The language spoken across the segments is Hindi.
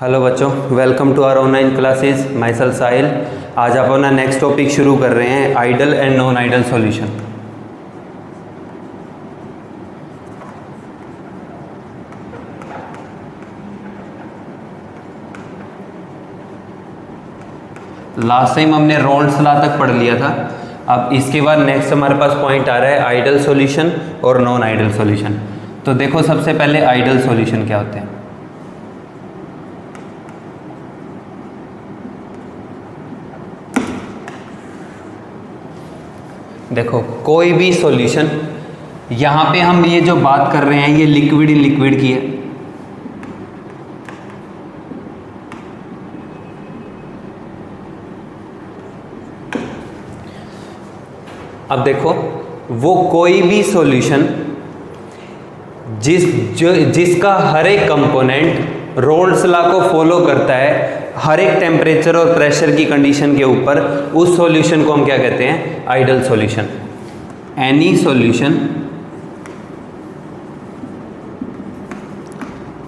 हेलो बच्चों, welcome to our online classes. My self Sahil. आज आप अपना नेक्स्ट टॉपिक शुरू कर रहे हैं, ideal and non ideal solution. Last time हमने रोल्स लॉ तक पढ़ लिया था। अब इसके बाद नेक्स्ट हमारे पास पॉइंट आ रहा है आइडल सॉल्यूशन और नॉन आइडल सॉल्यूशन। तो देखो, सबसे पहले आइडल सॉल्यूशन क्या होते हैं। देखो, कोई भी सॉल्यूशन, यहां पे हम ये जो बात कर रहे हैं ये लिक्विड इन लिक्विड की है। अब देखो, वो कोई भी सॉल्यूशन जिसका हर एक कंपोनेंट रोल्स लॉ को फॉलो करता है, हर एक टेम्परेचर और प्रेशर की कंडीशन के ऊपर, उस सॉल्यूशन को हम क्या कहते हैं? Ideal solution. Any solution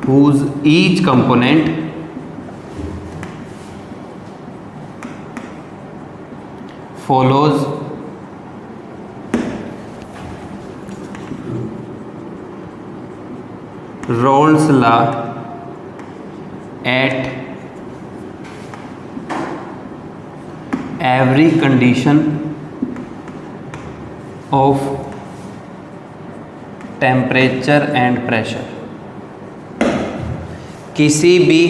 whose each component follows Rolle's law at every condition of temperature and pressure। किसी भी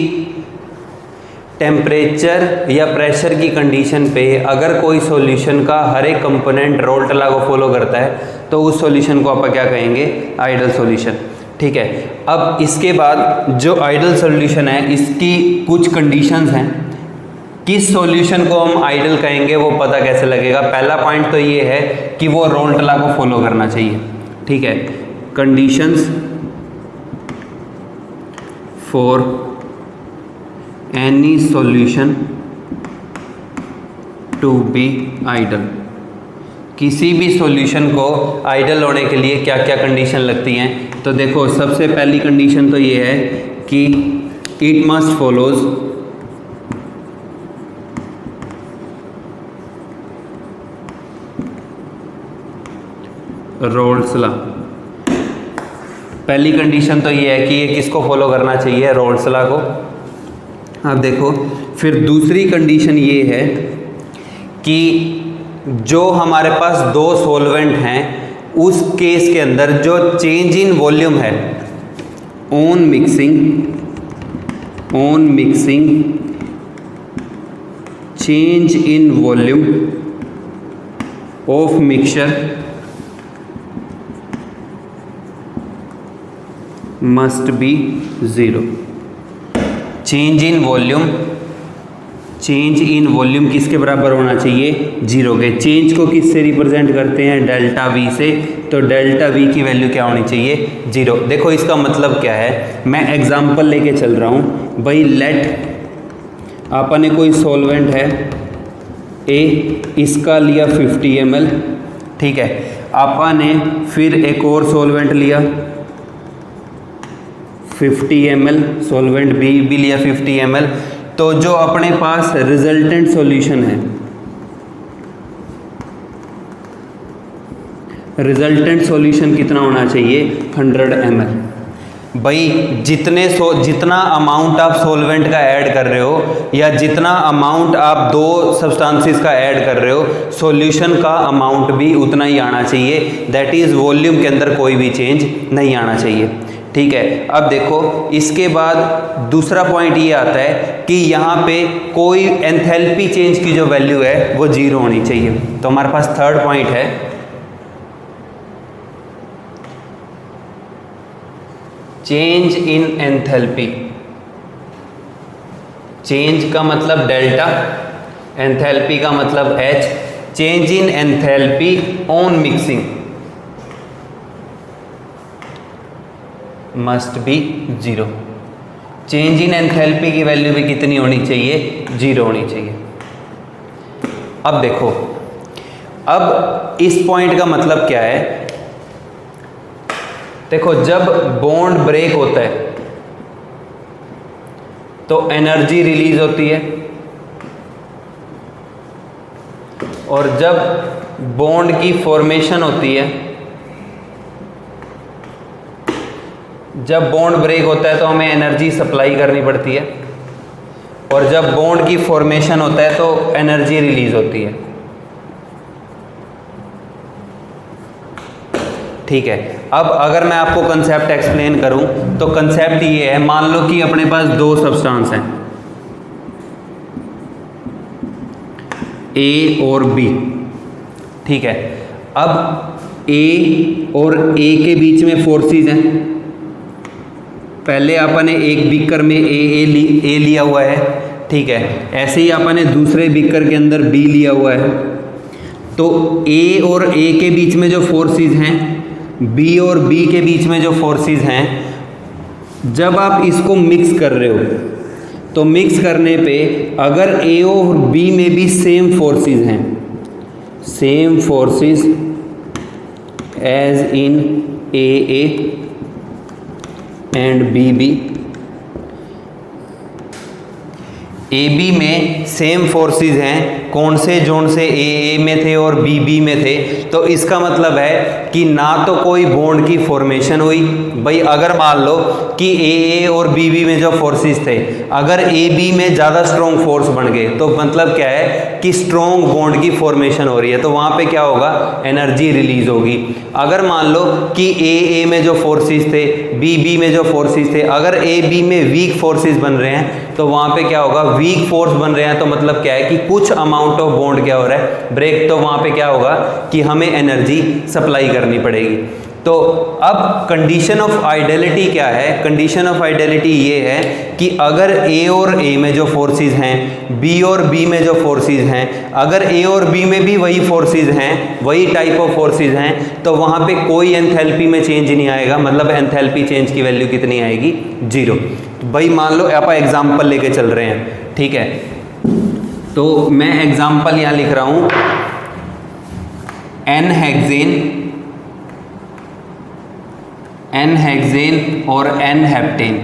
टेम्परेचर या प्रेशर की कंडीशन पे अगर कोई सॉल्यूशन का हर एक कंपोनेंट रोल्स लॉ को फॉलो करता है तो उस सॉल्यूशन को आप क्या कहेंगे? Ideal solution. ठीक है। अब इसके बाद जो आइडल सॉल्यूशन है, इसकी कुछ कंडीशंस हैं। किस सॉल्यूशन को हम आइडल कहेंगे वो पता कैसे लगेगा? पहला पॉइंट तो ये है कि वो रोल्स लॉ को फॉलो करना चाहिए। ठीक है। Conditions for any solution to be ideal. किसी भी सॉल्यूशन को आइडल होने के लिए क्या क्या कंडीशन लगती हैं? तो देखो, सबसे पहली कंडीशन तो ये है कि it must follows roles law. पहली कंडीशन तो ये है कि ये किसको फॉलो करना चाहिए? रोल्स लॉ को। अब देखो, फिर दूसरी कंडीशन ये है कि जो हमारे पास दो सॉल्वेंट हैं, उस केस के अंदर जो चेंज इन वॉल्यूम है on mixing change in volume of mixture must be zero. Change in volume किसके बराबर होना चाहिए? जीरो के। चेंज को किससे रिप्रेजेंट करते हैं? डेल्टा वी से। तो डेल्टा वी की वैल्यू क्या होनी चाहिए? जीरो। देखो, इसका मतलब क्या है, मैं एग्जांपल लेके चल रहा हूँ भाई। लेट आपने कोई सॉल्वेंट है ए, इसका लिया 50 ml। ठीक है। आपने फिर एक और सॉल्वेंट लिया 50 ml, सॉल्वेंट बी भी लिया 50 ml। तो जो अपने पास रिजल्टेंट सॉल्यूशन है, रिजल्टेंट सॉल्यूशन कितना होना चाहिए? 100 ml। भाई, जितना अमाउंट आप सॉल्वेंट का ऐड कर रहे हो या जितना अमाउंट आप दो सब्सटेंसेस का ऐड कर रहे हो, सॉल्यूशन का अमाउंट भी उतना ही आना चाहिए। दैट इज वॉल्यूम के अंदर कोई भी चेंज नहीं आना चाहिए। ठीक है। अब देखो, इसके बाद दूसरा पॉइंट ये आता है कि यहाँ पे कोई एंथैल्पी चेंज की जो वैल्यू है वो जीरो होनी चाहिए। तो हमारे पास थर्ड पॉइंट है चेंज इन एंथैल्पी। चेंज का मतलब डेल्टा, एंथैल्पी का मतलब H. Change in enthalpy on mixing must be zero. Change in enthalpy की वैल्यू भी कितनी होनी चाहिए? जीरो होनी चाहिए। अब देखो, अब इस पॉइंट का मतलब क्या है? देखो, जब बॉन्ड ब्रेक होता है तो एनर्जी रिलीज होती है, और जब बॉन्ड की फॉर्मेशन होती है, जब बॉन्ड ब्रेक होता है तो हमें एनर्जी सप्लाई करनी पड़ती है, और जब बॉन्ड की फॉर्मेशन होता है तो एनर्जी रिलीज होती है। ठीक है, अब अगर मैं आपको कंसेप्ट एक्सप्लेन करूं तो कंसेप्ट ये है, मान लो कि अपने पास दो सब्सटेंस हैं ए और बी। ठीक है, अब ए और ए के बीच में फोर्सेस हैं। पहले आपने एक बीकर में ए लिया हुआ है, ठीक है, ऐसे ही आपने दूसरे बीकर के अंदर बी लिया हुआ है। तो ए और ए के बीच में जो फोर्सेस हैं, बी और बी के बीच में जो फोर्सेस हैं, जब आप इसको मिक्स कर रहे हो तो मिक्स करने पे अगर ए और बी में भी सेम फोर्सेस हैं, same forces as in A and B B, A B में सेम फोर्सेस हैं, कौन से जोन से ए में थे और बी बी में थे, तो इसका मतलब है कि ना तो कोई बॉन्ड की फॉर्मेशन हुई। भाई अगर मान लो कि ए और बी बी में जो फोर्सेस थे, अगर ए बी में ज़्यादा स्ट्रॉन्ग फोर्स बन गए तो मतलब क्या है कि स्ट्रॉन्ग बॉन्ड की फॉर्मेशन हो रही है, तो वहाँ पे क्या होगा, एनर्जी रिलीज होगी। अगर मान लो कि ए में जो फोर्सेस थे, बी बी में जो फोर्सेस थे, अगर ए बी में वीक फोर्सेस बन रहे हैं तो वहाँ पे क्या होगा, वीक फोर्स बन रहे हैं, तो मतलब क्या है कि कुछ अमाउंट ऑफ बॉन्ड क्या हो रहा है, ब्रेक, तो वहाँ पे क्या होगा कि हमें एनर्जी सप्लाई करनी पड़ेगी। तो अब कंडीशन ऑफ आइडियलिटी क्या है, कंडीशन ऑफ आइडियलिटी ये है कि अगर ए और ए में जो फोर्सेस हैं, बी और बी में जो फोर्सेस हैं, अगर ए और बी में भी वही फोर्सेस हैं, वही टाइप ऑफ फोर्सेस हैं, तो वहाँ पे कोई एंथैल्पी में चेंज नहीं आएगा। मतलब एंथैल्पी चेंज की वैल्यू कितनी आएगी, 0। भाई मान लो आप एग्जाम्पल लेके चल रहे हैं, ठीक है, तो मैं एग्जाम्पल यहाँ लिख रहा हूँ, एन हेक्सेन और एन हेप्टेन,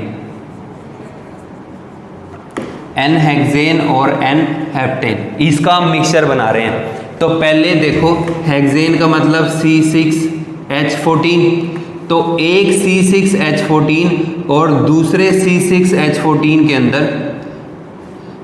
एन हेक्सेन और एन हेप्टेन, इसका हम मिक्सचर बना रहे हैं। तो पहले देखो, हेक्सेन का मतलब C6H14, तो एक C6H14 और दूसरे C6H14 के अंदर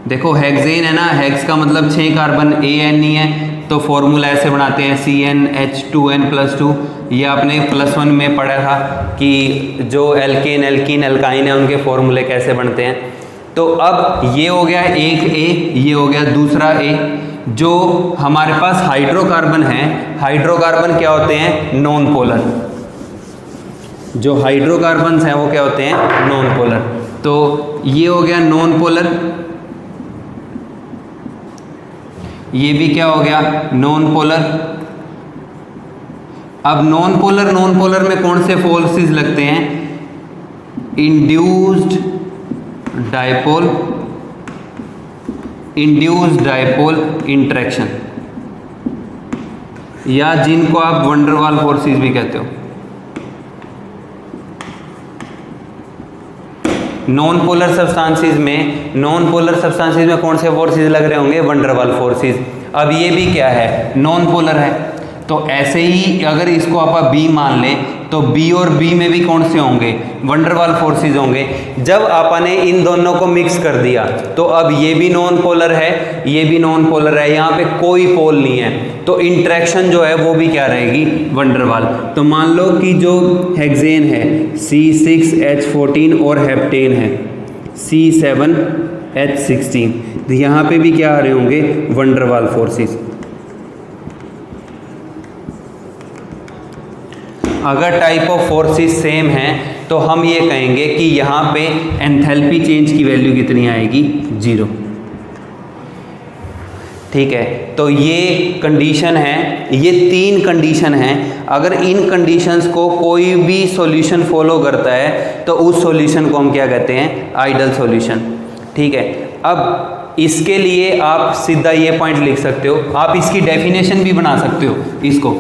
देखो हेक्सेन है ना, हेक्स का मतलब 6 कार्बन, AN नहीं है, तो फॉर्मूला ऐसे बनाते हैं CnH2n+2। ये आपने +1 में पढ़ा था कि जो एल्केन एल्काइन है उनके फॉर्मूले कैसे बनते हैं। तो अब ये हो गया एक A, ये हो गया दूसरा A। जो हमारे पास हाइड्रोकार्बन है, हाइड्रोकार्बन क्या होते हैं, नॉन पोलर। जो हाइड्रोकार्बन्स हैं वो क्या होते हैं, नॉन पोलर। तो ये हो गया नॉन पोलर, ये भी क्या हो गया, नॉन पोलर। अब नॉन पोलर में कौन से फोर्सेस लगते हैं, इंड्यूस्ड डायपोल इंटरेक्शन, या जिनको आप वंडरवाल फोर्सेस भी कहते हो। नॉन पोलर सब्सटेंसेस में कौन से फोर्सेस लग रहे होंगे, वंडरवाल फोर्सेस। अब ये भी क्या है, नॉन पोलर है, तो ऐसे ही अगर इसको आप बी मान लें तो बी और बी में भी कौन से होंगे, वंडरवाल फोर्सेस होंगे। जब आपने इन दोनों को मिक्स कर दिया तो अब ये भी नॉन पोलर है, ये भी नॉन पोलर है, यहाँ पे कोई पोल नहीं है, तो इंटरेक्शन जो है वो भी क्या रहेगी, वंडरवाल। तो मान लो कि जो हेक्सेन है C6H14 और हेप्टेन है C7H16, तो यहाँ पे भी क्या आ रहे होंगे, वंडरवाल फोर्सेस। अगर टाइप ऑफ फोर्सेस सेम हैं तो हम ये कहेंगे कि यहाँ पे एंथैल्पी चेंज की वैल्यू कितनी आएगी, 0। ठीक है, तो ये कंडीशन है, ये 3 कंडीशन हैं। अगर इन कंडीशंस को कोई भी सॉल्यूशन फॉलो करता है तो उस सॉल्यूशन को हम क्या कहते हैं, आइडल सॉल्यूशन। ठीक है, अब इसके लिए आप सीधा ये पॉइंट लिख सकते हो, आप इसकी डेफिनेशन भी बना सकते हो इसको,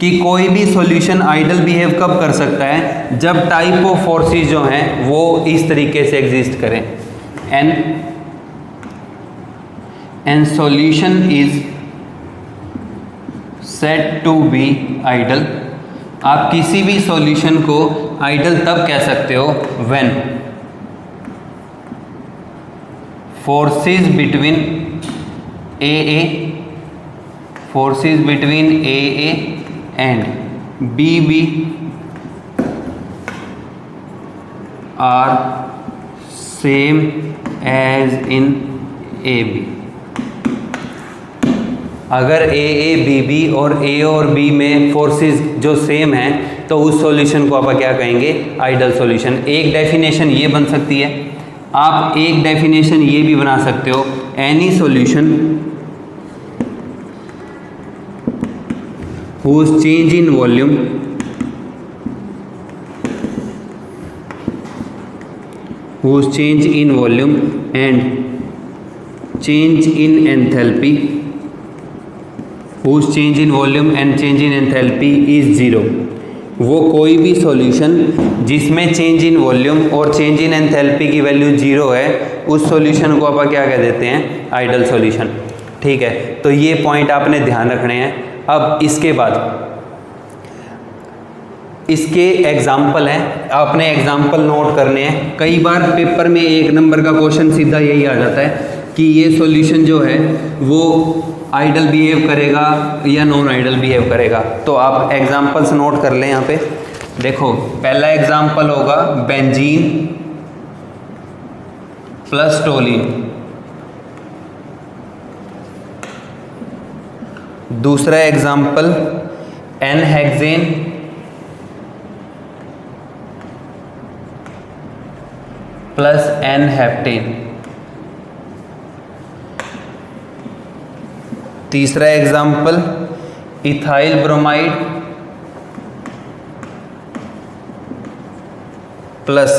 कि कोई भी सॉल्यूशन आइडल बिहेव कब कर सकता है, जब टाइप ऑफ फोर्सेस जो हैं वो इस तरीके से एग्जिस्ट करें। An solution is said to be ideal. आप किसी भी सॉल्यूशन को आइडल तब कह सकते हो when forces between AA and BB are same as in AB। अगर AA BB और A और B में फोर्सेस जो सेम हैं तो उस सॉल्यूशन को आप क्या कहेंगे, आइडल सॉल्यूशन। एक डेफिनेशन ये बन सकती है, आप एक डेफिनेशन ये भी बना सकते हो, any solution whose change in volume and change in enthalpy is zero। वो कोई भी सॉल्यूशन जिसमें चेंज इन वॉल्यूम और चेंज इन एंथैल्पी की वैल्यू जीरो है, उस सॉल्यूशन को आप क्या कह देते हैं, आइडल सॉल्यूशन। ठीक है, तो ये पॉइंट आपने ध्यान रखने हैं। अब इसके बाद इसके एग्जाम्पल हैं, आपने एग्जाम्पल नोट करने हैं। कई बार पेपर में 1 नंबर का क्वेश्चन सीधा यही आ जाता है कि ये सॉल्यूशन जो है वो आइडल बिहेव करेगा या नॉन आइडल बिहेव करेगा। तो आप एग्जाम्पल्स नोट कर लें यहाँ पे। देखो, पहला एग्जाम्पल होगा बेंजीन प्लस टोलिन, दूसरा एग्जाम्पल एनहेक्सेन प्लस एनहेप्टेन, तीसरा example ethyl bromide plus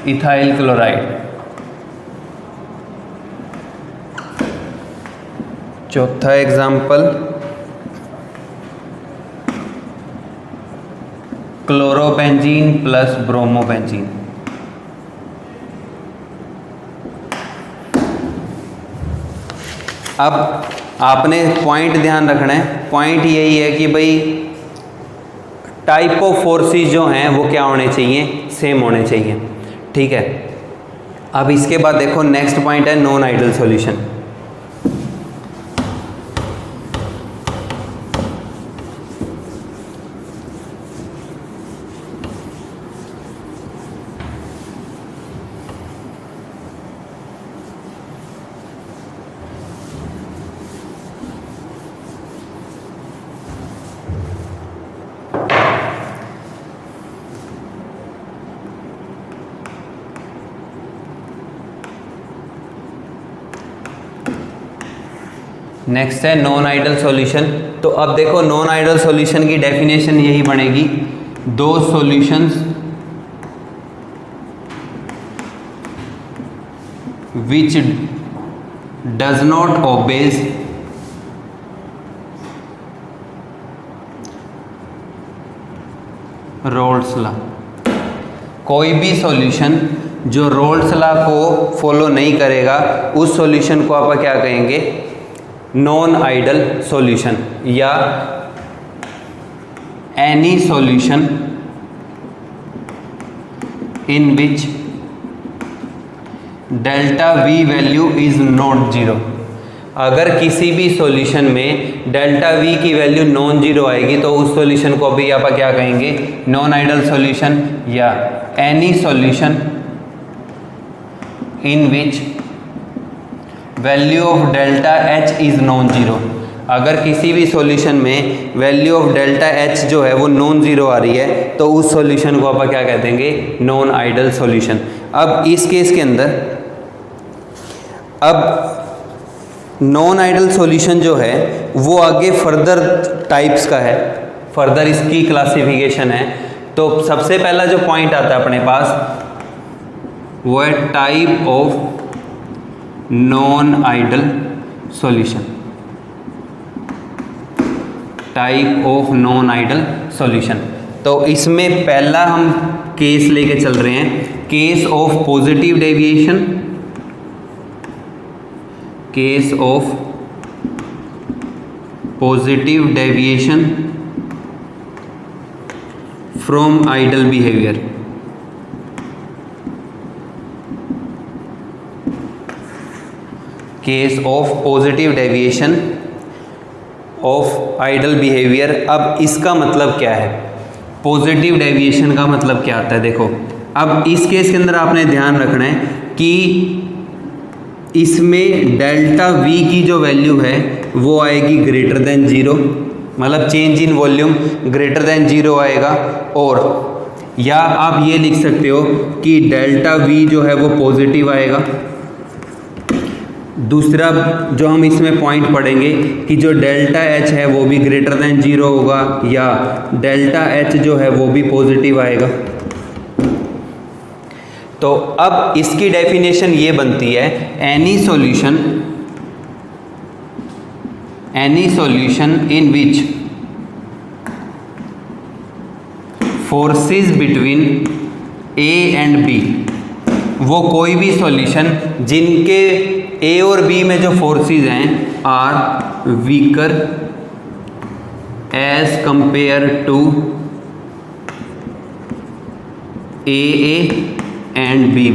ethyl chloride, चौथा एग्जाम्पल क्लोरोबेंजीन प्लस ब्रोमोबेंजीन। अब आपने पॉइंट ध्यान रखना है, पॉइंट यही है कि भाई टाइप ऑफ फोर्सेस जो हैं वो क्या होने चाहिए, सेम होने चाहिए। ठीक है, अब इसके बाद देखो नेक्स्ट पॉइंट है नॉन आइडल सॉल्यूशन। नेक्स्ट है नॉन आइडल सॉल्यूशन। तो अब देखो नॉन आइडल सॉल्यूशन की डेफिनेशन यही बनेगी, दो solutions which does not obeys roles law. कोई भी सॉल्यूशन जो रोल्स लॉ को फॉलो नहीं करेगा उस सॉल्यूशन को आप क्या कहेंगे, नॉन आइडल सॉल्यूशन, या any solution in which delta we value is not zero. अगर किसी भी सॉल्यूशन में डेल्टा वी की वैल्यू नॉन जीरो आएगी तो उस सॉल्यूशन को भी आप क्या कहेंगे, नॉन आइडल सॉल्यूशन, या any solution in which value of delta H is non zero. अगर किसी भी सॉल्यूशन में वैल्यू ऑफ डेल्टा एच जो है वो नॉन जीरो आ रही है तो उस सॉल्यूशन को आप क्या कह देंगे, नॉन आइडल सॉल्यूशन। अब इस केस के अंदर अब नॉन आइडल सॉल्यूशन जो है वो आगे फर्दर टाइप्स का है, फर्दर इसकी क्लासिफिकेशन है। तो सबसे पहला जो पॉइंट आता है अपने पास वो है type of non ideal solution, type of non ideal solution. तो इसमें पहला हम केस लेके चल रहे हैं, case of positive deviation, case of positive deviation from ideal behaviour. Case of positive deviation of ideal behaviour. अब इसका मतलब क्या है? पॉजिटिव डेविएशन का मतलब क्या आता है? देखो, अब इस केस के अंदर आपने ध्यान रखना है कि इसमें डेल्टा वी की जो वैल्यू है वो आएगी ग्रेटर देन 0, मतलब change in volume greater than 0 आएगा। और या आप ये लिख सकते हो कि डेल्टा वी जो है वो पॉजिटिव आएगा। दूसरा जो हम इसमें पॉइंट पढ़ेंगे कि जो डेल्टा एच है वो भी ग्रेटर देन 0 होगा, या डेल्टा एच जो है वो भी पॉजिटिव आएगा। तो अब इसकी डेफिनेशन ये बनती है, any solution in which forces between A and B, वो कोई भी सॉल्यूशन जिनके ए और बी में जो फोर्सेस हैं are weaker as compared to A and B,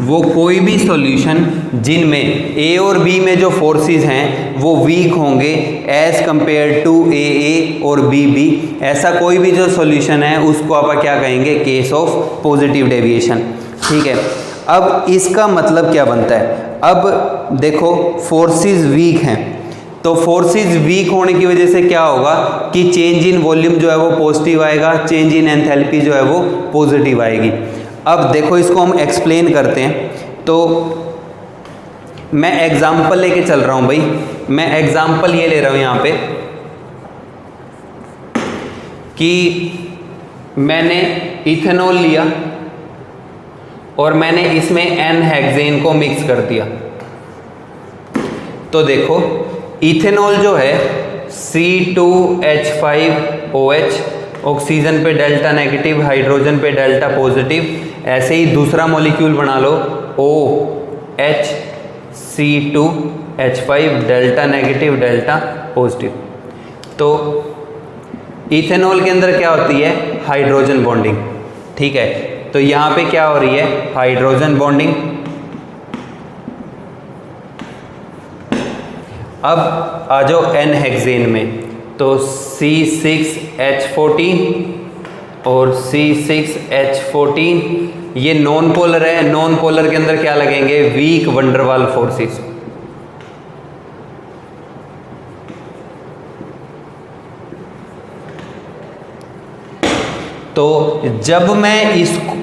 वो कोई भी सॉल्यूशन जिनमें ए और बी में जो फोर्सेस हैं वो वीक होंगे एज कंपेयर टू ए और बी, ऐसा कोई भी जो सॉल्यूशन है उसको आप क्या कहेंगे? Case of positive deviation. ठीक है, अब इसका मतलब क्या बनता है? अब देखो, फोर्सेस वीक हैं, तो फोर्सेस वीक होने की वजह से क्या होगा कि चेंज इन वॉल्यूम जो है वो पॉजिटिव आएगा, चेंज इन एंथैल्पी जो है वो पॉजिटिव आएगी। अब देखो, इसको हम एक्सप्लेन करते हैं। तो मैं एग्जाम्पल लेके चल रहा हूं भाई, मैं एग्जाम्पल ये ले रहा हूं यहां पे कि मैंने इथेनॉल लिया और मैंने इसमें एन हेक्सेन को मिक्स कर दिया। तो देखो, इथेनॉल जो है C2H5OH, ऑक्सीजन पे डेल्टा नेगेटिव, हाइड्रोजन पे डेल्टा पॉजिटिव। ऐसे ही दूसरा मॉलिक्यूल बना लो OHC2H5 delta negative delta positive. तो इथेनॉल के अंदर क्या होती है? Hydrogen bonding. ठीक है, तो यहाँ पे क्या हो रही है? Hydrogen bonding. अब आ जाओ एन हेक्सेन में, तो C6H14 और C6H14 ये नॉन पोलर है। नॉन पोलर के अंदर क्या लगेंगे? Weak van der Waals forces. तो जब मैं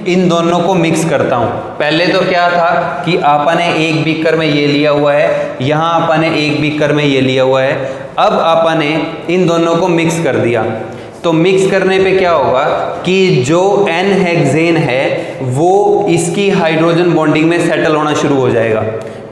इन दोनों को मिक्स करता हूं, पहले तो क्या था कि आपने एक बीकर में ये लिया हुआ है, यहां आपने एक बीकर में ये लिया हुआ है। अब आपने इन दोनों को मिक्स कर दिया, तो मिक्स करने पे क्या होगा कि जो एन हेक्सेन है वो इसकी हाइड्रोजन बॉन्डिंग में सेटल होना शुरू हो जाएगा।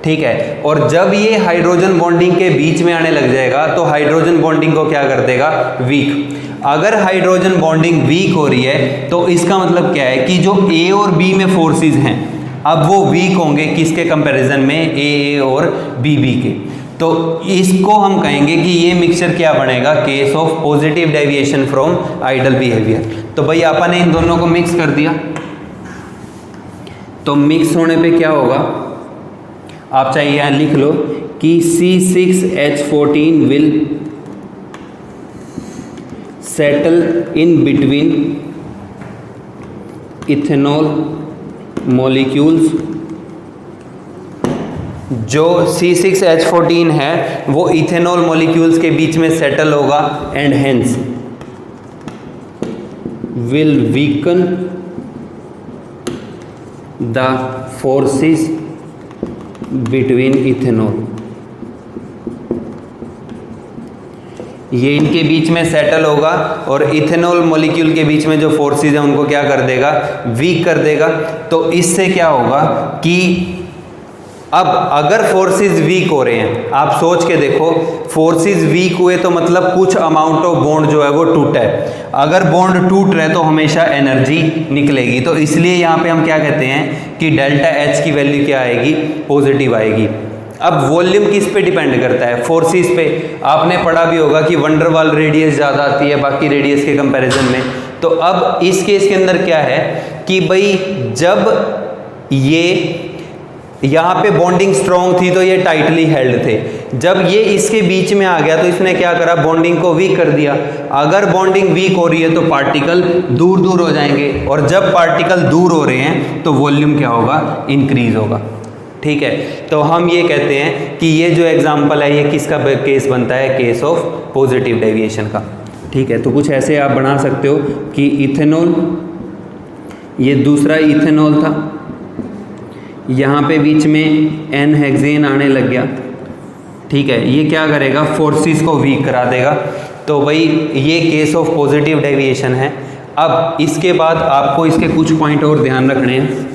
ठीक है, और जब ये हाइड्रोजन बॉन्डिंग के बीच में आने लग जाएगा तो हाइड्रोजन बॉन्डिंग को क्या कर देगा? वीक। अगर हाइड्रोजन बॉन्डिंग वीक हो रही है तो इसका मतलब क्या है कि जो ए और बी में फोर्सेस हैं अब वो वीक होंगे किसके कंपैरिजन में? ए और बी के। तो इसको हम कहेंगे कि ये मिक्सचर क्या बनेगा? Case of positive deviation from ideal behaviour. तो भाई आपने इन दोनों को मिक्स कर दिया, तो मिक्स होने पे क्या होगा? आप चाहे यहाँ लिख लो कि C6H14 will settle in between ethanol molecules. जो C6H14 है वो इथेनॉल मॉलिक्यूल्स के बीच में सेटल होगा and hence will weaken the forces between ethanol. ये इनके बीच में सेटल होगा और इथेनॉल मॉलिक्यूल के बीच में जो फोर्सेस हैं उनको क्या कर देगा? वीक कर देगा। तो इससे क्या होगा कि अब अगर फोर्सेस वीक हो रहे हैं, आप सोच के देखो, फोर्सेस वीक हुए तो मतलब कुछ अमाउंट ऑफ बॉन्ड जो है वो टूटा है। अगर बॉन्ड टूट रहे तो हमेशा एनर्जी निकलेगी, तो इसलिए यहाँ पे हम क्या कहते हैं कि डेल्टा एच की वैल्यू क्या आएगी, पॉजिटिव आएगी। अब वॉल्यूम किस पे डिपेंड करता है, फोर्सेस पे। आपने पढ़ा भी होगा कि वंडर वाल रेडियस ज़्यादा आती है बाकी रेडियस के कंपैरिजन में। तो अब इस केस के अंदर क्या है कि भाई जब ये यहाँ पे बॉन्डिंग स्ट्रॉन्ग थी तो ये टाइटली हेल्ड थे, जब ये इसके बीच में आ गया तो इसने क्या करा, बॉन्डिंग को वीक कर दिया। अगर बॉन्डिंग वीक हो रही है तो पार्टिकल दूर दूर हो जाएंगे, और जब पार्टिकल दूर हो रहे हैं तो वॉल्यूम क्या होगा, इंक्रीज होगा। ठीक है, तो हम ये कहते हैं कि ये जो एग्जाम्पल है ये किसका केस बनता है, केस ऑफ पॉजिटिव डेविएशन का। ठीक है, तो कुछ ऐसे आप बना सकते हो कि इथेनॉल, ये दूसरा इथेनॉल था, यहाँ पे बीच में एन हेक्सेन आने लग गया। ठीक है, ये क्या करेगा, फोर्सेस को वीक करा देगा। तो भाई ये केस ऑफ पॉजिटिव डेविएशन है। अब इसके बाद आपको इसके कुछ पॉइंट और ध्यान रखने हैं।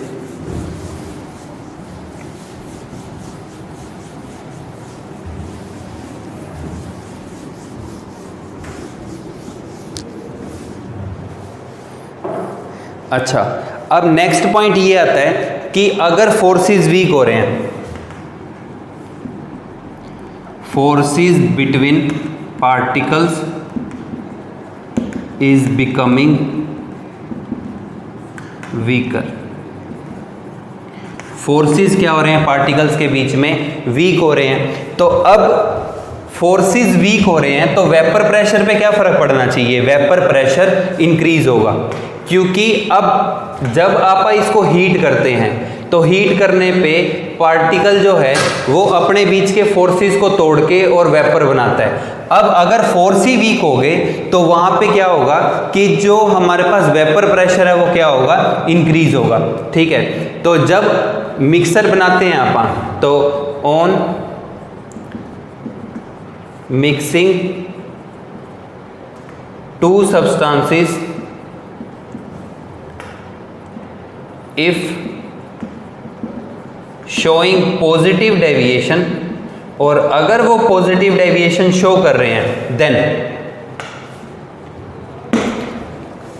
अच्छा, अब नेक्स्ट पॉइंट ये आता है कि अगर फोर्सेस वीक हो रहे हैं, forces between particles is becoming weaker. Forces क्या हो रहे हैं, पार्टिकल्स के बीच में वीक हो रहे हैं। तो अब फोर्सेस वीक हो रहे हैं तो वेपर प्रेशर पे क्या फर्क पड़ना चाहिए, वेपर प्रेशर इंक्रीज होगा। क्योंकि अब जब आप इसको हीट करते हैं तो हीट करने पे पार्टिकल जो है वो अपने बीच के फोर्सेस को तोड़ के और वेपर बनाता है। अब अगर फोर्स ही वीक हो गए तो वहां पे क्या होगा कि जो हमारे पास वेपर प्रेशर है वो क्या होगा, इंक्रीज होगा। ठीक है, तो जब मिक्सर बनाते हैं अपन तो on mixing two substances if showing positive deviation, और अगर वो पॉजिटिव डेविएशन शो कर रहे हैं देन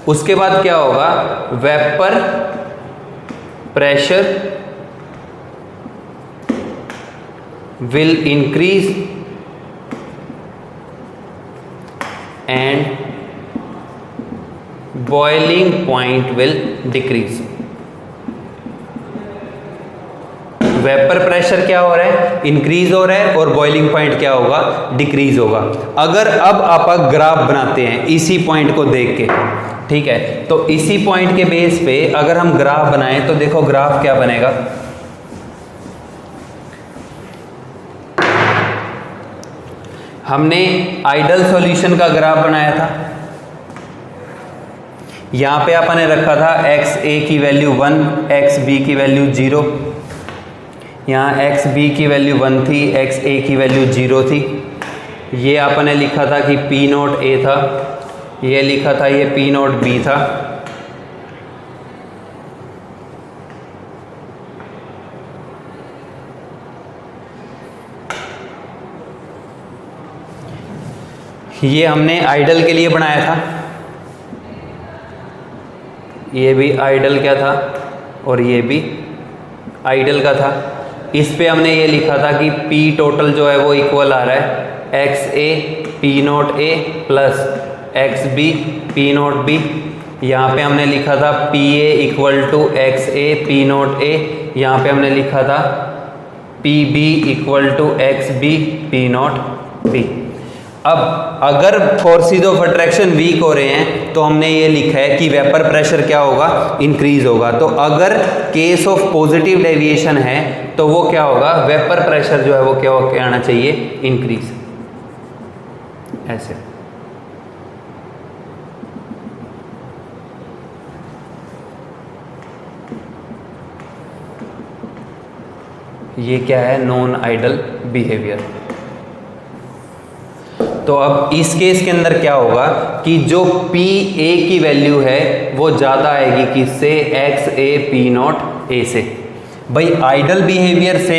उसके बाद क्या होगा, vapour pressure will increase and boiling point will decrease. Vapour pressure क्या हो रहा है, इंक्रीज हो रहा है, और बॉइलिंग पॉइंट क्या होगा, डिक्रीज होगा। अगर अब आप ग्राफ बनाते हैं इसी पॉइंट को देख के, ठीक है, तो इसी पॉइंट के बेस पे अगर हम ग्राफ बनाएं तो देखो ग्राफ क्या बनेगा, हमने आइडल सॉल्यूशन का ग्राफ बनाया था। यहां पे आपने रखा था एक्स ए की वैल्यू 1, एक्स बी की वैल्यू 0, यहाँ एक्स बी की वैल्यू 1 थी, एक्स ए की वैल्यू 0 थी। ये आपने लिखा था कि पी नॉट ए था, ये लिखा था ये पी नॉट बी था। ये हमने आइडल के लिए बनाया था, ये भी आइडल क्या था और ये भी आइडल का था। इस पे हमने ये लिखा था कि P टोटल जो है वो इक्वल आ रहा है X A P naught A plus x B P naught B. यहाँ पे हमने लिखा था P A equal to X A P naught A, यहाँ पे हमने लिखा था P B equal to X B P naught B. अब अगर फोर्सेस ऑफ अट्रैक्शन वीक हो रहे हैं तो हमने ये लिखा है कि वेपर प्रेशर क्या होगा, इंक्रीज होगा। तो अगर केस ऑफ पॉजिटिव डेविएशन है तो वो क्या होगा, वेपर प्रेशर जो है वो क्या आना चाहिए, इंक्रीज। ऐसे ये क्या है, नॉन आइडल बिहेवियर। तो अब इस केस के अंदर क्या होगा कि जो पी ए की वैल्यू है वो ज़्यादा आएगी किससे, x A P naught A से। भाई आइडल बिहेवियर से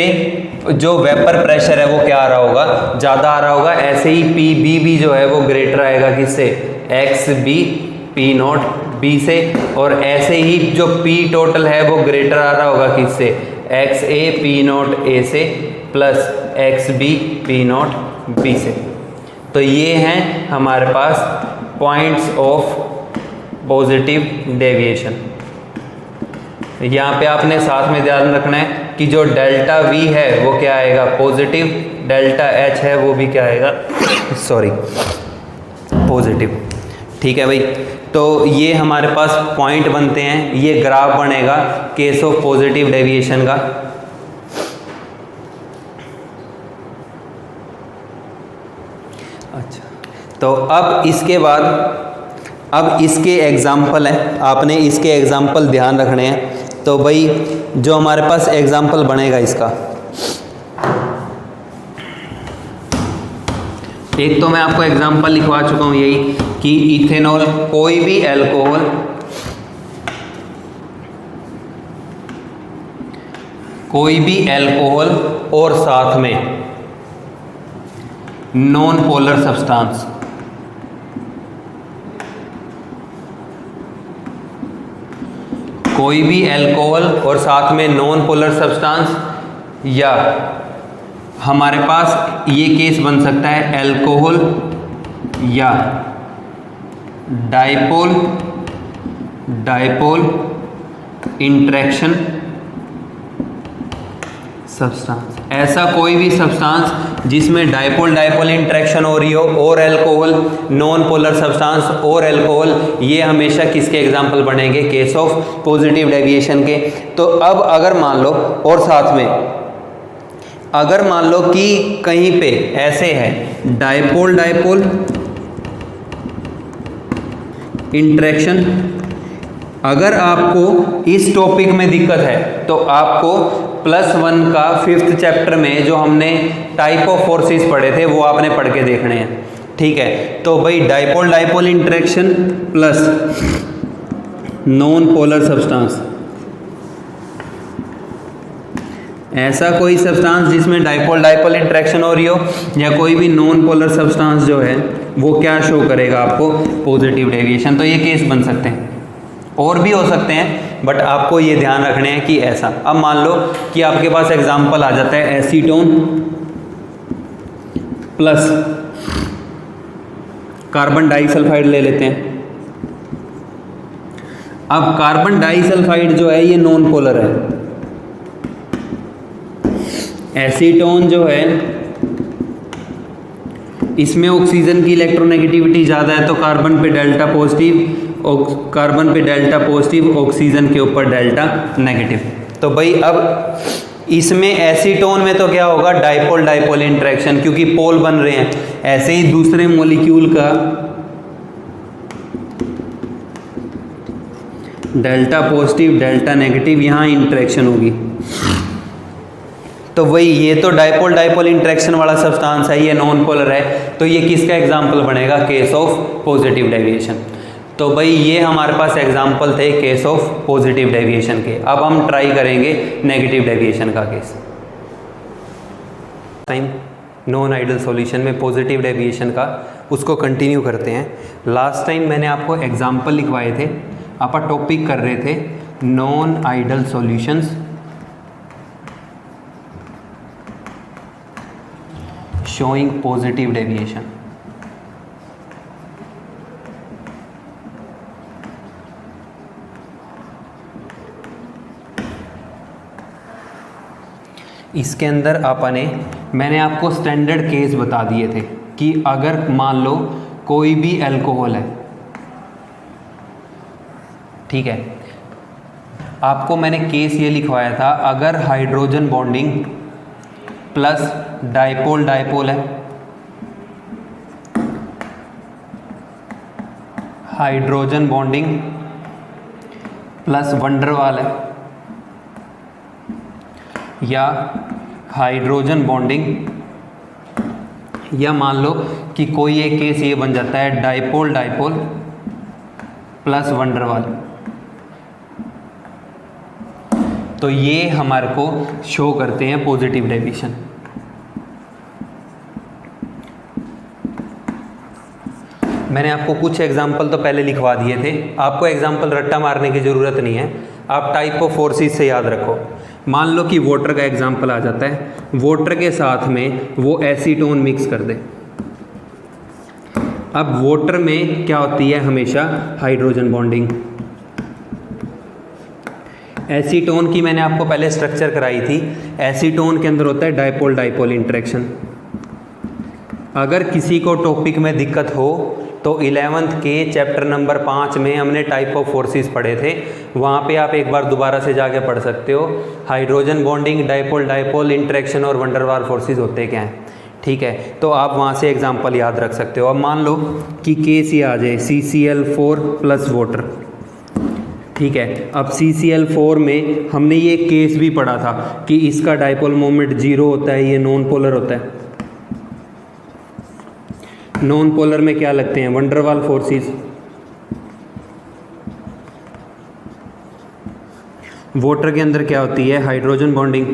जो वेपर प्रेशर है वो क्या आ रहा होगा, ज़्यादा आ रहा होगा। ऐसे ही पी बी भी जो है वो ग्रेटर आएगा किससे, X B P naught B से, और ऐसे ही जो पी टोटल है वो ग्रेटर आ रहा होगा किससे, x A P naught A से plus x B P naught B से। तो ये हैं हमारे पास पॉइंट्स ऑफ पॉजिटिव डेविएशन। यहाँ पे आपने साथ में ध्यान रखना है कि जो डेल्टा वी है वो क्या आएगा, पॉजिटिव, डेल्टा एच है वो भी क्या आएगा सॉरी पॉजिटिव। ठीक है भाई, तो ये हमारे पास पॉइंट बनते हैं, ये ग्राफ बनेगा केस ऑफ पॉजिटिव डेविएशन का। अच्छा, तो अब इसके बाद अब इसके एग्जाम्पल हैं, आपने इसके एग्जाम्पल ध्यान रखने हैं। तो भाई जो हमारे पास एग्जाम्पल बनेगा इसका, एक तो मैं आपको एग्जाम्पल लिखवा चुका हूँ यही कि इथेनॉल, कोई भी एल्कोहल और साथ में नॉन पोलर सब्सटेंस, कोई भी एल्कोहल और साथ में नॉन पोलर सब्सटेंस, या हमारे पास ये केस बन सकता है एल्कोहल या डाइपोल इंटरेक्शन सब्सटेंस। ऐसा कोई भी सब्सटेंस जिसमें डाइपोल इंटरेक्शन हो रही हो, और एल्कोहल, नॉन पोलर सब्सटेंस और एल्कोहल, ये हमेशा किसके एग्जाम्पल बनेंगे, केस ऑफ पॉजिटिव डेविएशन के। तो अब अगर मान लो, और साथ में अगर मान लो कि कहीं पे ऐसे है डाइपोल इंटरेक्शन, अगर आपको इस टॉपिक में दिक्कत है तो आपको +1 का 5th चैप्टर में जो हमने टाइप ऑफ फोर्सेस पढ़े थे वो आपने पढ़ के देखने हैं। ठीक है, तो भाई dipole interaction plus non polar substance, ऐसा कोई सब्सटेंस जिसमें डाइपोल इंटरेक्शन हो रही हो, या कोई भी नॉन पोलर सब्सटेंस जो है वो क्या शो करेगा आपको, पॉजिटिव डेविएशन। तो ये केस बन सकते हैं, और भी हो सकते हैं, बट आपको ये ध्यान रखने हैं कि ऐसा। अब मान लो कि आपके पास एग्जांपल आ जाता है एसीटोन प्लस कार्बन डाइसल्फाइड ले लेते हैं। अब कार्बन डाइसल्फाइड जो है ये नॉन पोलर है, एसीटोन जो है इसमें ऑक्सीजन की इलेक्ट्रोनेगेटिविटी ज़्यादा है, तो कार्बन पे डेल्टा पॉजिटिव, ऑक्सीजन के ऊपर डेल्टा नेगेटिव। तो भाई अब इसमें एसीटोन में तो क्या होगा, डाइपोल इंटरेक्शन, क्योंकि पोल बन रहे हैं। ऐसे ही दूसरे मॉलिक्यूल का डेल्टा पॉजिटिव डेल्टा नेगेटिव यहाँ इंटरेक्शन होगी। तो वही ये तो डाइपोल इंटरेक्शन वाला सब्सटेंस है, ये नॉन पोलर है, तो ये किसका एग्जाम्पल बनेगा, केस ऑफ पॉजिटिव डेविएशन। तो भाई ये हमारे पास एग्जाम्पल थे केस ऑफ पॉजिटिव डेविएशन के। अब हम ट्राई करेंगे नेगेटिव डेविएशन का case. Time non ideal solution में पॉजिटिव डेविएशन का उसको कंटिन्यू करते हैं। लास्ट टाइम मैंने आपको एग्जाम्पल लिखवाए थे, आप टॉपिक कर रहे थे non idol solutions showing positive deviation। इसके अंदर मैंने आपको स्टैंडर्ड केस बता दिए थे कि अगर मान लो कोई भी अल्कोहल है, ठीक है, आपको मैंने केस ये लिखवाया था, अगर हाइड्रोजन बॉन्डिंग प्लस डाइपोल है, हाइड्रोजन बॉन्डिंग प्लस वंडरवाल है, या हाइड्रोजन बॉन्डिंग, या मान लो कि कोई एक केस ये बन जाता है डाइपोल प्लस वंडरवाल। तो ये हमारे को शो करते हैं पॉजिटिव डेविएशन। मैंने आपको कुछ एग्जाम्पल तो पहले लिखवा दिए थे, आपको एग्जाम्पल रट्टा मारने की ज़रूरत नहीं है, आप टाइप ऑफ फोर्सेस से याद रखो। मान लो कि वाटर का एग्जाम्पल आ जाता है, वाटर के साथ में वो एसीटोन मिक्स कर दे। अब वाटर में क्या होती है हमेशा, हाइड्रोजन बॉन्डिंग। एसीटोन की मैंने आपको पहले स्ट्रक्चर कराई थी, एसीटोन के अंदर होता है डाइपोल डाइपोल इंटरेक्शन। अगर किसी को टॉपिक में दिक्कत हो तो 11th के चैप्टर नंबर 5 में हमने टाइप ऑफ फोर्सेस पढ़े थे, वहाँ पे आप एक बार दोबारा से जाके पढ़ सकते हो। Hydrogen bonding, dipole dipole interaction और वंडरवाल फोर्सेस होते क्या हैं, ठीक है, तो आप वहाँ से एग्जांपल याद रख सकते हो। अब मान लो कि केस ये आ जाए CCl4 प्लस वाटर, ठीक है। अब CCl4 में हमने ये केस भी पढ़ा था कि इसका डाइपोल मोमेंट 0 होता है, ये नॉन पोलर होता है। नॉन पोलर में क्या लगते हैं, वंडरवाल फोर्सेस। वाटर के अंदर क्या होती है, हाइड्रोजन बॉन्डिंग।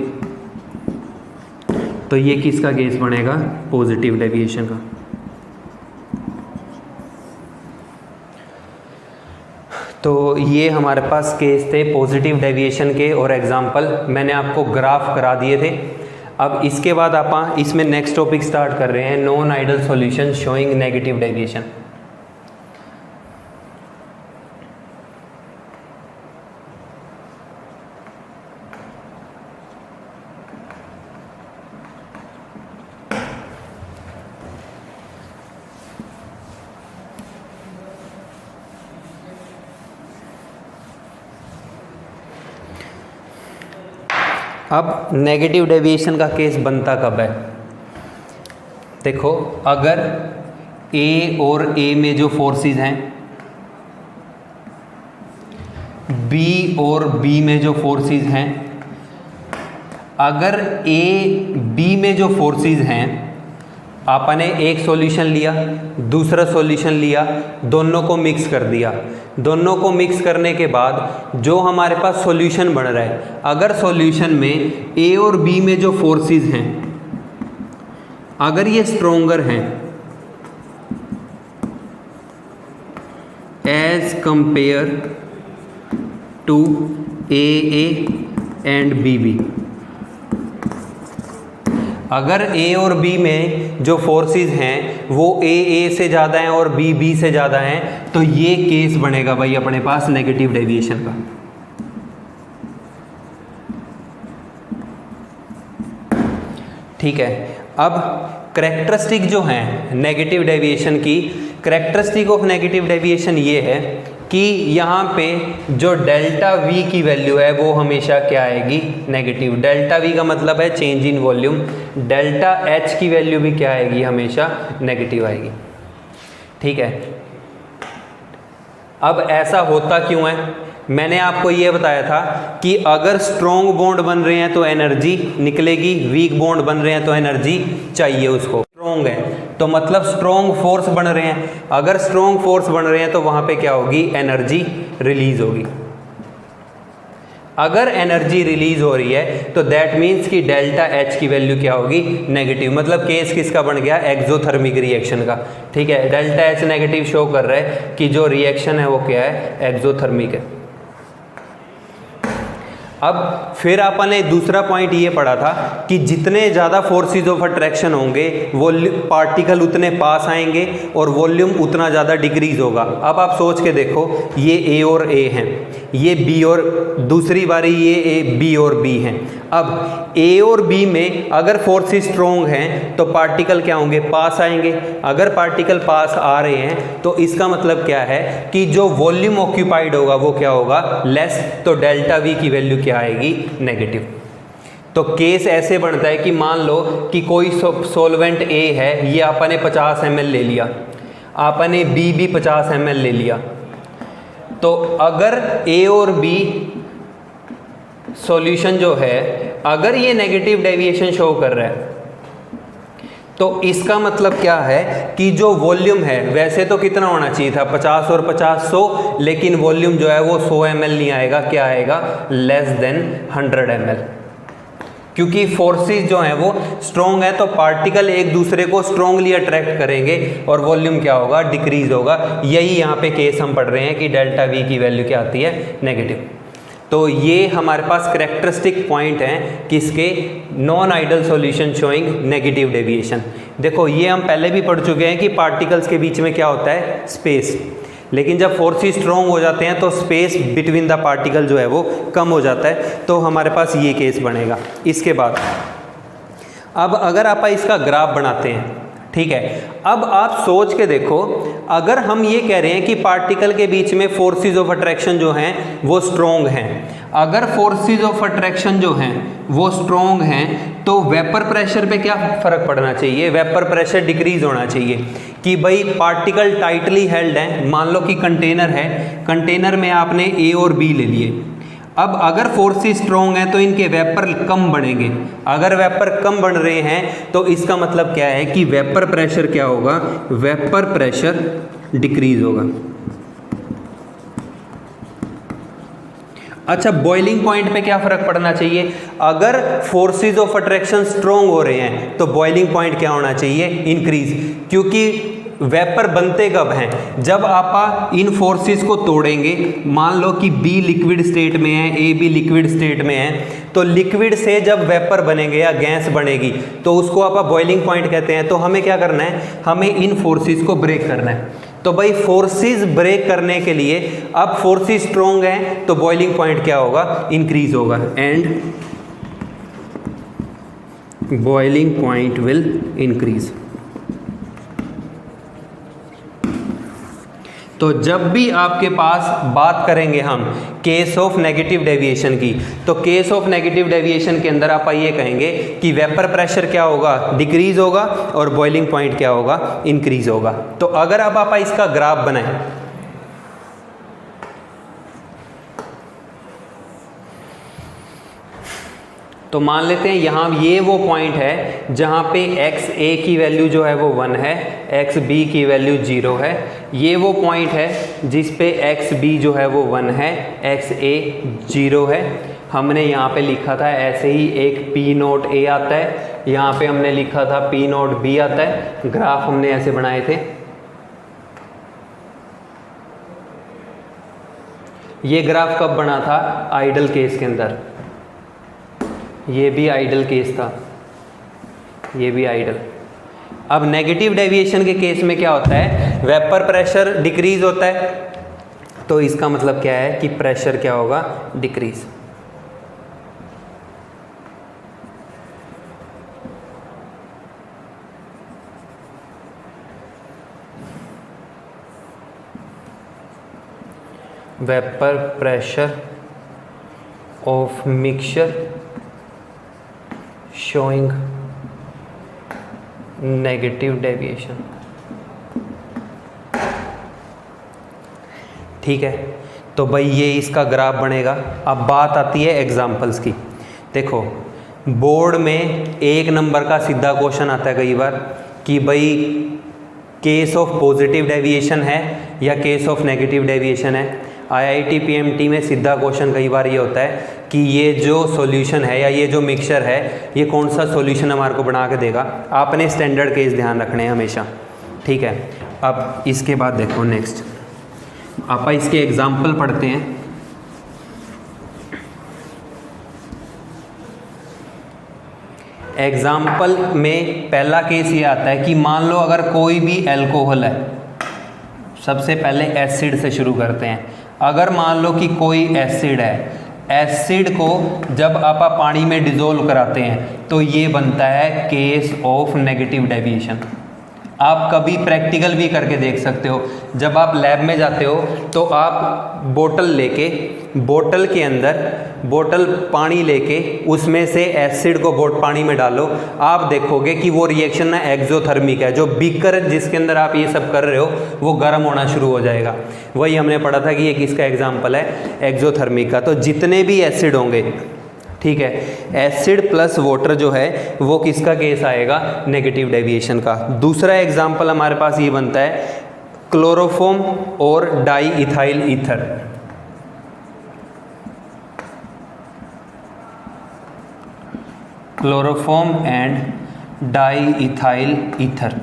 तो ये किसका केस बनेगा, पॉजिटिव डेविएशन का। तो ये हमारे पास केस थे पॉजिटिव डेविएशन के, और एग्जांपल मैंने आपको ग्राफ करा दिए थे। अब इसके बाद आप इसमें नेक्स्ट टॉपिक स्टार्ट कर रहे हैं, non ideal solution showing negative deviation. अब नेगेटिव डेविएशन का केस बनता कब है, देखो अगर A और A में जो फोर्सेस हैं, B और B में जो फोर्सेस हैं, अगर A B में जो फोर्सेस हैं, आपने एक सॉल्यूशन लिया, दूसरा सॉल्यूशन लिया, दोनों को मिक्स कर दिया। दोनों को मिक्स करने के बाद जो हमारे पास सॉल्यूशन बन रहा है, अगर सॉल्यूशन में A और B में जो फोर्सेस हैं, अगर ये स्ट्रोंगर हैं as compared to AA and BB, अगर A और B में जो फोर्सेस हैं वो AA से ज़्यादा हैं और B से ज़्यादा हैं, तो ये केस बनेगा भाई अपने पास नेगेटिव डेविएशन का। ठीक है। अब कैरेक्टरिस्टिक जो हैं नेगेटिव डेविएशन की, कैरेक्टरिस्टिक ऑफ नेगेटिव डेविएशन ये है कि यहाँ पे जो डेल्टा V की वैल्यू है वो हमेशा क्या आएगी, नेगेटिव। डेल्टा V का मतलब है change in volume. Delta H की वैल्यू भी क्या आएगी, हमेशा नेगेटिव आएगी। ठीक है। अब ऐसा होता क्यों है, मैंने आपको ये बताया था कि अगर स्ट्रॉन्ग बॉन्ड बन रहे हैं तो एनर्जी निकलेगी, वीक बॉन्ड बन रहे हैं तो एनर्जी चाहिए उसको। स्ट्रॉन्ग है तो मतलब स्ट्रॉन्ग फोर्स बन रहे हैं, अगर स्ट्रॉन्ग फोर्स बन रहे हैं तो वहाँ पे क्या होगी, एनर्जी रिलीज होगी। अगर एनर्जी रिलीज हो रही है तो दैट मीन्स कि डेल्टा H की वैल्यू क्या होगी, नेगेटिव। मतलब केस किसका बन गया, एक्सोथर्मिक रिएक्शन का। ठीक है, डेल्टा H नेगेटिव शो कर रहा है कि जो रिएक्शन है वो क्या है, एक्सोथर्मिक है। अब फिर आपने दूसरा पॉइंट ये पढ़ा था कि जितने ज़्यादा फोर्सेस ऑफ अट्रैक्शन होंगे वो पार्टिकल उतने पास आएंगे और वॉल्यूम उतना ज़्यादा डिक्रीज होगा। अब आप सोच के देखो, ये A और A हैं, ये B और दूसरी बारी ये B और B हैं। अब A और B में अगर फोर्सेस स्ट्रॉन्ग हैं तो पार्टिकल क्या होंगे, पास आएंगे। अगर पार्टिकल पास आ रहे हैं तो इसका मतलब क्या है कि जो वॉल्यूम ऑक्यूपाइड होगा वो क्या होगा, लेस। तो डेल्टा V की वैल्यू क्या आएगी, नेगेटिव। तो केस ऐसे बनता है कि मान लो कि कोई सॉल्वेंट A है, ये आपने 50 ml ले लिया, आपने B भी 50 ml ले लिया। तो अगर A और B सॉल्यूशन जो है, अगर ये नेगेटिव डेविएशन शो कर रहा है तो इसका मतलब क्या है कि जो वॉल्यूम है वैसे तो कितना होना चाहिए था 50 और 50 100, लेकिन वॉल्यूम जो है वो 100 ml नहीं आएगा, क्या आएगा, लेस देन 100 ml, क्योंकि फोर्सेस जो हैं वो स्ट्रॉन्ग है तो पार्टिकल एक दूसरे को स्ट्रॉन्गली अट्रैक्ट करेंगे और वॉल्यूम क्या होगा, डिक्रीज होगा। यही यहाँ पे केस हम पढ़ रहे हैं कि डेल्टा वी की वैल्यू क्या आती है, नेगेटिव। तो ये हमारे पास करेक्टरिस्टिक पॉइंट हैं किसके, non ideal solution showing negative deviation. देखो ये हम पहले भी पढ़ चुके हैं कि पार्टिकल्स के बीच में क्या होता है, स्पेस, लेकिन जब फोर्सेस स्ट्रॉन्ग हो जाते हैं तो स्पेस बिटवीन द पार्टिकल जो है वो कम हो जाता है, तो हमारे पास ये केस बनेगा। इसके बाद अब अगर आप इसका ग्राफ बनाते हैं, ठीक है, अब आप सोच के देखो, अगर हम ये कह रहे हैं कि पार्टिकल के बीच में फोर्सेस ऑफ अट्रैक्शन जो हैं वो स्ट्रॉन्ग हैं, अगर फोर्सेस ऑफ अट्रैक्शन जो हैं वो स्ट्रॉन्ग हैं तो वेपर प्रेशर पे क्या फर्क पड़ना चाहिए, वेपर प्रेशर डिक्रीज होना चाहिए कि भाई पार्टिकल टाइटली हेल्ड है, मान लो कि कंटेनर है, कंटेनर में आपने ए और बी ले लिए। अब अगर फोर्सेस स्ट्रॉन्ग है तो इनके वेपर कम बढ़ेंगे, अगर वेपर कम बढ़ रहे हैं तो इसका मतलब क्या है कि वेपर प्रेशर क्या होगा, वेपर प्रेशर डिक्रीज होगा। अच्छा, बॉइलिंग पॉइंट पे क्या फर्क पड़ना चाहिए, अगर फोर्सेस ऑफ अट्रैक्शन स्ट्रॉन्ग हो रहे हैं तो बॉइलिंग पॉइंट क्या होना चाहिए, इंक्रीज, क्योंकि वेपर बनते कब हैं, जब आप इन फोर्सेस को तोड़ेंगे। मान लो कि बी लिक्विड स्टेट में है, ए भी लिक्विड स्टेट में है, तो लिक्विड से जब वेपर बनेंगे या गैस बनेगी तो उसको आप बॉइलिंग पॉइंट कहते हैं। तो हमें क्या करना है, हमें इन फोर्सेस को ब्रेक करना है। तो भाई फोर्सेस ब्रेक करने के लिए अब फोर्सेस स्ट्रॉन्ग हैं तो बॉइलिंग पॉइंट क्या होगा, इंक्रीज होगा, and boiling point will increase. तो जब भी आपके पास बात करेंगे हम केस ऑफ नेगेटिव डेविएशन की, तो केस ऑफ नेगेटिव डेविएशन के अंदर आप ये कहेंगे कि वेपर प्रेशर क्या होगा, डिक्रीज होगा, और बॉइलिंग पॉइंट क्या होगा, इंक्रीज होगा। तो अगर अब आप इसका ग्राफ बनाएं, तो मान लेते हैं यहाँ ये वो पॉइंट है जहाँ पे एक्स ए की वैल्यू जो है वो 1 है, एक्स बी की वैल्यू 0 है। ये वो पॉइंट है जिस पे एक्स बी जो है वो 1 है, एक्स ए 0 है। हमने यहाँ पे लिखा था ऐसे ही एक पी नोट ए आता है, यहाँ पे हमने लिखा था पी नोट बी आता है। ग्राफ हमने ऐसे बनाए थे। ये ग्राफ कब बना था, आइडल केस के अंदर, ये भी आइडल केस था, ये भी आइडल। अब नेगेटिव डेविएशन के केस में क्या होता है, वेपर प्रेशर डिक्रीज होता है, तो इसका मतलब क्या है कि प्रेशर क्या होगा, decrease. Vapour pressure of mixture showing negative deviation. ठीक है, तो भाई ये इसका ग्राफ बनेगा। अब बात आती है एग्जाम्पल्स की। देखो बोर्ड में 1 नंबर का सीधा क्वेश्चन आता है कई बार कि भाई केस ऑफ पॉजिटिव डेविएशन है या केस ऑफ नेगेटिव डेविएशन है। IIT PMT में सीधा क्वेश्चन कई बार ये होता है कि ये जो सॉल्यूशन है या ये जो मिक्सचर है ये कौन सा सॉल्यूशन हमारे को बना के देगा। आपने स्टैंडर्ड केस ध्यान रखने हैं हमेशा, ठीक है। अब इसके बाद देखो नेक्स्ट आप इसके एग्जाम्पल पढ़ते हैं। एग्जाम्पल में पहला केस ये आता है कि मान लो अगर कोई भी अल्कोहल है, सबसे पहले एसिड से शुरू करते हैं। अगर मान लो कि कोई एसिड है, एसिड को जब आप पानी में डिज़ोल्व कराते हैं तो ये बनता है केस ऑफ नेगेटिव डेविएशन। आप कभी प्रैक्टिकल भी करके देख सकते हो। जब आप लैब में जाते हो तो आप बोतल लेके, बोतल के अंदर बोतल पानी लेके उसमें से एसिड को पानी में डालो, आप देखोगे कि वो रिएक्शन ना एक्सोथर्मिक है। जो बीकर जिसके अंदर आप ये सब कर रहे हो वो गर्म होना शुरू हो जाएगा। वही हमने पढ़ा था कि ये किसका एग्जाम्पल है, एक्सोथर्मिक का। तो जितने भी एसिड होंगे ठीक है। एसिड प्लस वाटर जो है वो किसका केस आएगा, नेगेटिव डेविएशन का। दूसरा एग्जांपल हमारे पास ये बनता है क्लोरोफॉर्म और di ethyl ether. Chloroform and di ethyl ether.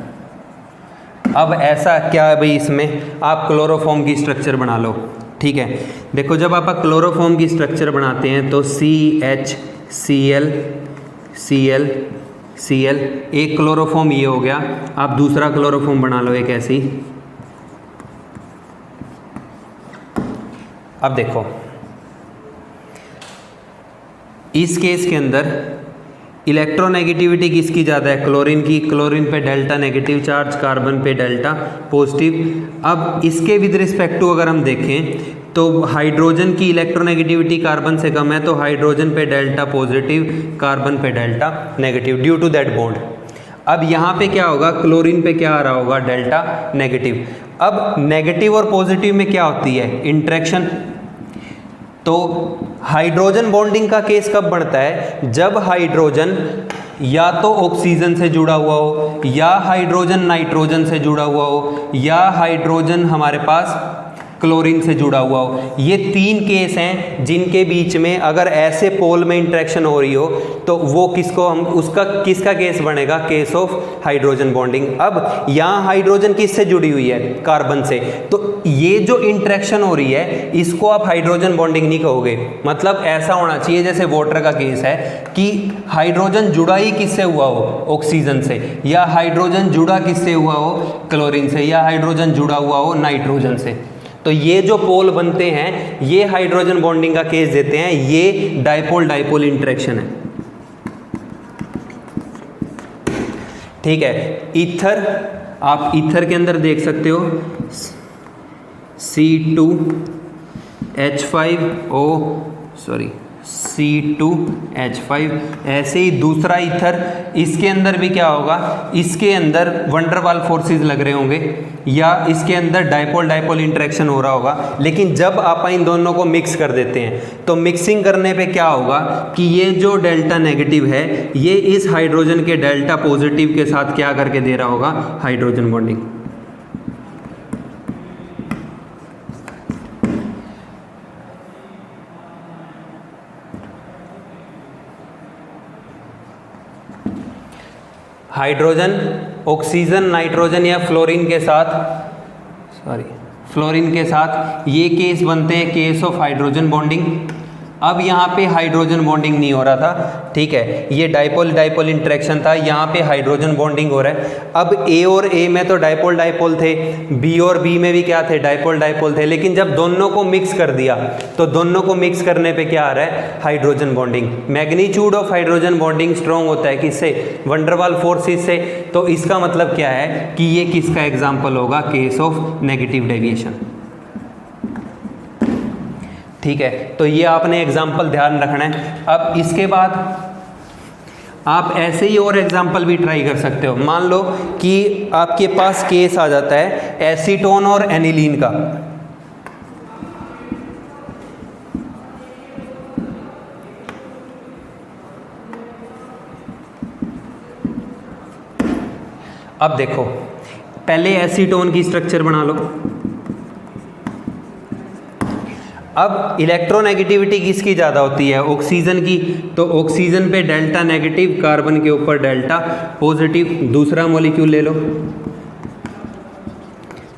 अब ऐसा क्या है भाई, इसमें आप क्लोरोफॉर्म की स्ट्रक्चर बना लो, ठीक है। देखो जब आप क्लोरोफॉर्म की स्ट्रक्चर बनाते हैं तो CH Cl Cl, एक क्लोरोफॉर्म ये हो गया। आप दूसरा क्लोरोफॉर्म बना लो एक ऐसी। अब देखो इस केस के अंदर इलेक्ट्रोनेगेटिविटी किसकी ज़्यादा है, क्लोरीन की। क्लोरीन पे डेल्टा नेगेटिव चार्ज, कार्बन पे डेल्टा पॉजिटिव। अब इसके विद रिस्पेक्ट टू अगर हम देखें तो हाइड्रोजन की इलेक्ट्रोनेगेटिविटी कार्बन से कम है, तो हाइड्रोजन पे डेल्टा पॉजिटिव, कार्बन पे delta negative due to that bond. अब यहाँ पे क्या होगा, क्लोरीन पे क्या आ रहा होगा, डेल्टा नेगेटिव। अब नेगेटिव और पॉजिटिव में क्या होती है, इंटरेक्शन। तो हाइड्रोजन बॉन्डिंग का केस कब बढ़ता है, जब हाइड्रोजन या तो ऑक्सीजन से जुड़ा हुआ हो, या हाइड्रोजन नाइट्रोजन से जुड़ा हुआ हो, या हाइड्रोजन हमारे पास क्लोरीन से जुड़ा हुआ हो। ये तीन केस हैं जिनके बीच में अगर ऐसे पोल में इंटरेक्शन हो रही हो तो वो किसको हम उसका किसका केस बनेगा, केस ऑफ हाइड्रोजन बॉन्डिंग। अब यहाँ हाइड्रोजन किससे जुड़ी हुई है, कार्बन से। तो ये जो इंटरेक्शन हो रही है इसको आप हाइड्रोजन बॉन्डिंग नहीं कहोगे। मतलब ऐसा होना चाहिए जैसे वाटर का केस है कि हाइड्रोजन जुड़ा ही किससे हुआ हो, ऑक्सीजन से, या हाइड्रोजन जुड़ा किससे हुआ हो, क्लोरीन से, या हाइड्रोजन जुड़ा हुआ हो नाइट्रोजन से। तो ये जो पोल बनते हैं ये हाइड्रोजन बॉन्डिंग का केस देते हैं, ये डाइपोल डाइपोल इंटरेक्शन है, ठीक है। ईथर, आप ईथर के अंदर देख सकते हो C2H5, ऐसे ही दूसरा ईथर, इसके अंदर भी क्या होगा, इसके अंदर वंडरवाल फोर्सेस लग रहे होंगे या इसके अंदर डाइपोल डाइपोल इंटरेक्शन हो रहा होगा। लेकिन जब आप इन दोनों को मिक्स कर देते हैं तो मिक्सिंग करने पे क्या होगा कि ये जो डेल्टा नेगेटिव है ये इस हाइड्रोजन के डेल्टा पॉजिटिव के साथ क्या करके दे रहा होगा, hydrogen bonding. Hydrogen oxygen nitrogen या फ्लोरीन के साथ ये केस बनते हैं केस ऑफ हाइड्रोजन बॉन्डिंग। अब यहाँ पे हाइड्रोजन बॉन्डिंग नहीं हो रहा था, ठीक है, ये डाइपोल डाइपोल इंटरेक्शन था, यहाँ पे हाइड्रोजन बॉन्डिंग हो रहा है। अब ए और ए में तो डाइपोल डाइपोल थे, बी और बी में भी क्या थे, डाइपोल डाइपोल थे। लेकिन जब दोनों को मिक्स कर दिया तो दोनों को मिक्स करने पे क्या आ रहा है, hydrogen bonding. Magnitude of hydrogen bonding strong होता है किससे, वंडरवाल फोर्सेस से। तो इसका मतलब क्या है कि ये किसका एग्जाम्पल होगा, केस ऑफ नेगेटिव डेविएशन, ठीक है। तो ये आपने एग्जाम्पल ध्यान रखना है। अब इसके बाद आप ऐसे ही और एग्जाम्पल भी ट्राई कर सकते हो। मान लो कि आपके पास केस आ जाता है एसीटोन और एनिलीन का। अब देखो पहले एसीटोन की स्ट्रक्चर बना लो। अब इलेक्ट्रोनेगेटिविटी किसकी ज़्यादा होती है, ऑक्सीजन की। तो ऑक्सीजन पे डेल्टा नेगेटिव, कार्बन के ऊपर डेल्टा पॉजिटिव। दूसरा मॉलिक्यूल ले लो,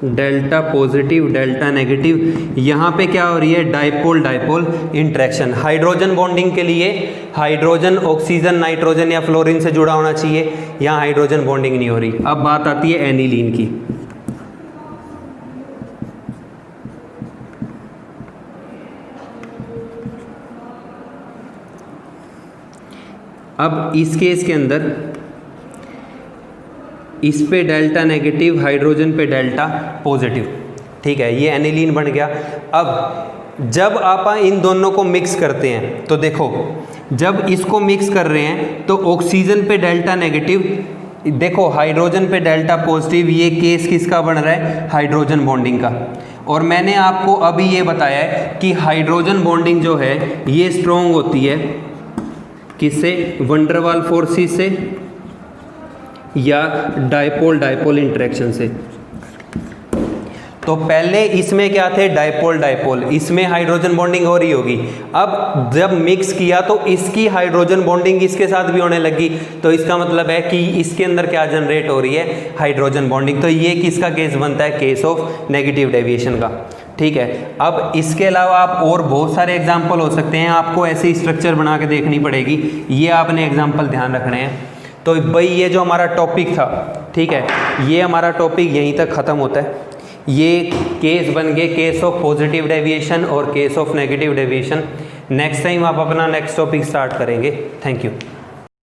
डेल्टा पॉजिटिव डेल्टा नेगेटिव। यहाँ पे क्या हो रही है, dipole dipole interaction. Hydrogen bonding के लिए हाइड्रोजन ऑक्सीजन नाइट्रोजन या फ्लोरीन से जुड़ा होना चाहिए, यहाँ हाइड्रोजन बॉन्डिंग नहीं हो रही। अब बात आती है एनिलीन की। अब इस केस के अंदर इस पे डेल्टा नेगेटिव, हाइड्रोजन पे डेल्टा पॉजिटिव, ठीक है, ये एनिलीन बन गया। अब जब आप इन दोनों को मिक्स करते हैं तो देखो, जब इसको मिक्स कर रहे हैं तो ऑक्सीजन पे डेल्टा नेगेटिव, देखो हाइड्रोजन पे डेल्टा पॉजिटिव, ये केस किसका बन रहा है, हाइड्रोजन बॉन्डिंग का। और मैंने आपको अभी ये बताया है कि हाइड्रोजन बॉन्डिंग जो है ये स्ट्रॉन्ग होती है किससे? वंडरवाल फोर्सेस से या डायपोल डायपोल इंटरेक्शन से। तो पहले इसमें क्या थे? डायपोल डायपोल, इसमें हाइड्रोजन बॉन्डिंग हो रही होगी। अब जब मिक्स किया तो इसकी हाइड्रोजन बॉन्डिंग इसके साथ भी होने लगी, तो इसका मतलब है कि इसके अंदर क्या जनरेट हो रही है? Hydrogen bonding. तो ये किसका केस बनता है? केस ऑफ नेगेटिव डेविएशन का। ठीक है, अब इसके अलावा आप और बहुत सारे एग्जाम्पल हो सकते हैं, आपको ऐसी स्ट्रक्चर बना के देखनी पड़ेगी, ये आपने एग्जाम्पल ध्यान रखने हैं। तो भाई ये जो हमारा टॉपिक था, ठीक है, ये हमारा टॉपिक यहीं तक ख़त्म होता है। ये केस बन गए केस ऑफ पॉजिटिव डेविएशन और case of negative deviation. Next time आप अपना नेक्स्ट टॉपिक स्टार्ट करेंगे। Thank you.